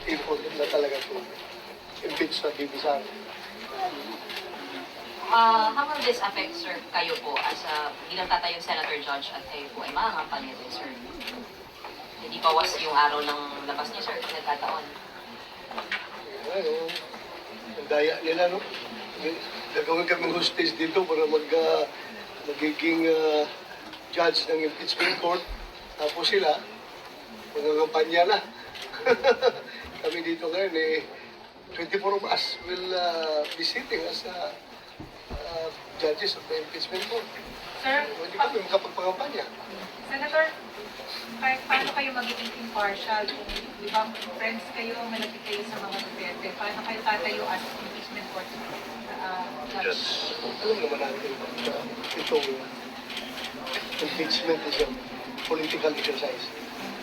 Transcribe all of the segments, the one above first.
input na talaga to impeach sa Bibi Sara. How will this affect, sir, kayo po as a bilang tatayong senator judge at kayo po ay makakampanya din, sir? Hindi pa was yung araw ng labas niyo, sir, kung nagkataon. Ano, ang daya nila, no? Gagawin kaming hostage dito para magiging judge ng impeachment court. Tapos sila, magkakampanya na. Kami dito ngayon, 24 of us will be sitting as judges of the impeachment court. Sir, Hindi kami makapagpangampanya. Senator, paano kayo magiging impartial kung di ba friends kayo, malapit kayo sa mga Duterte? Paano kayo tatayo as impeachment court judge? Alam naman natin itong impeachment is a political exercise.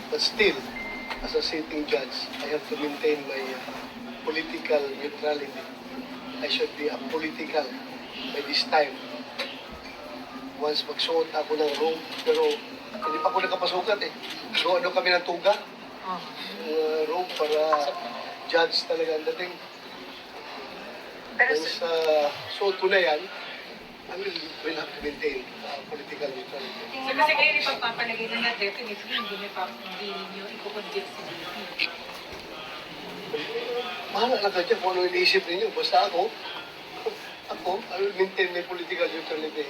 But still, as a sitting judge, I have to maintain my political neutrality. I should be apolitical by this time. Once magsuot ako ng robe, pero hindi pa ako nakapasukat eh. So ano kami ng tuga? Robe para judge talaga ang dating. Pero Once suot ko na yan, I will have to maintain political neutrality. So kasi kayo ipagpapalagay na definitely hindi niyo ikukonvict si BP. Bahala na kayo kung ano iniisip ninyo. Basta ako, I will maintain my political neutrality.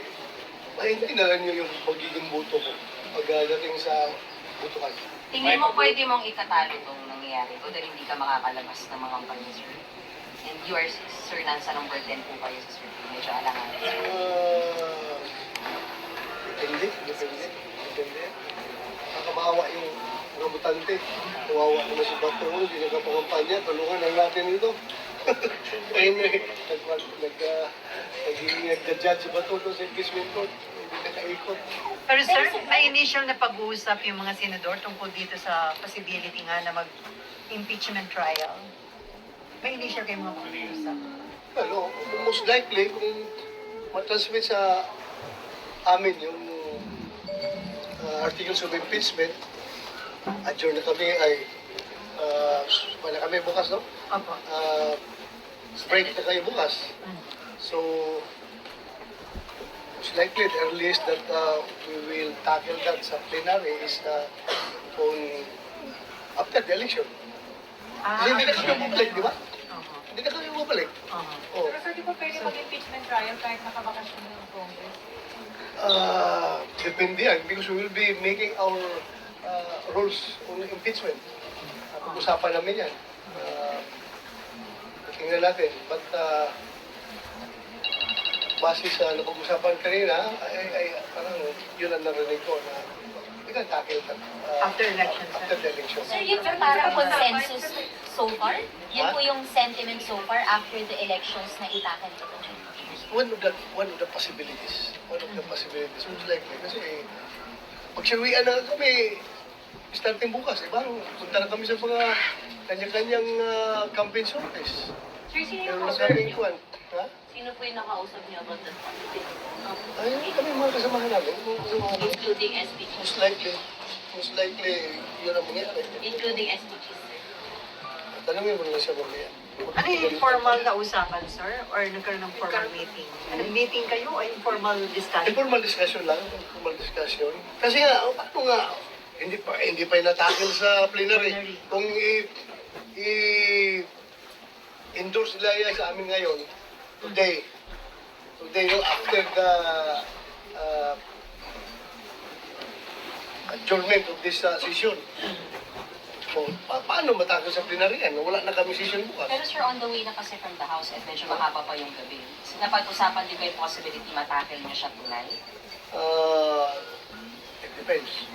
Maintindihan niyo yung magiging boto ko pagdating sa botohan. Tingin mo pwede mong ikatalo itong nangyayari ko dahil hindi ka makakalabas ng mga kampanya, sir? And you are, sir, nasa number 10 po kayo sa sir. Medyo alanganin, sir. Depende. Nakamahawa yung mga butante. Kawawa naman si Bato, hindi nagkapangampanya, tulungan lang natin ito. Ayun nag-judge si Bato sa impeachment court. Hindi nakaikot. Pero sir, may initial na pag-uusap yung mga senador tungkol dito sa possibility nga na mag-impeachment trial. May initial kayo mga pag-uusap. Ano, most likely, kung matransmit sa amin yung articles of impeachment, adjourn na kami wala kami bukas, no? Opo. Break na kayo bukas. So, most likely, the earliest that we will tackle that sa plenary is after the election. Kasi hindi na kami bumalik, di ba? Hindi na kami bumalik. Oh. Pero sir, di ba pwede mag-impeachment trial kahit nakabakasyon ng Congress? Depende yan, because we will be making our rules on impeachment. Pag-usapan namin yan. Tingnan natin. But base sa napag-usapan kanina, parang yun ang narinig ko na we can tackle that After election, sir. after the election. Sir, yun po parang consensus so far? Yun po yung sentiment so far after the elections na itakan ito? One of the possibilities. Most likely. Kasi pagsawian na kami, starting bukas, punta na kami sa mga kanya-kanyang campaign sorties. Sir, sino Pero yung na kaming kuwan. Ha? Sino po yung nakausap niyo about that? Ay, kami mga kasamahan namin. Including SPG? Most likely, yun ang mangyayari. Including SPG, sir? Tanungin mo na siya mamaya. Ano yung informal na usapan, sir? Or nagkaroon ng formal meeting? Meeting kayo o informal discussion? Informal discussion lang, informal discussion. Kasi nga, paano nga, hindi pa inatakil sa plenary. Kung endorse nila yan sa amin ngayon, today, no, after the adjournment of this session. So, paano matakil sa plenary yan? Wala na kami session bukas. Pero sir, on the way na kasi from the house at medyo mahaba pa yung gabi. So, napag-usapan din ba yung possibility matakil niyo siya tonight? It depends.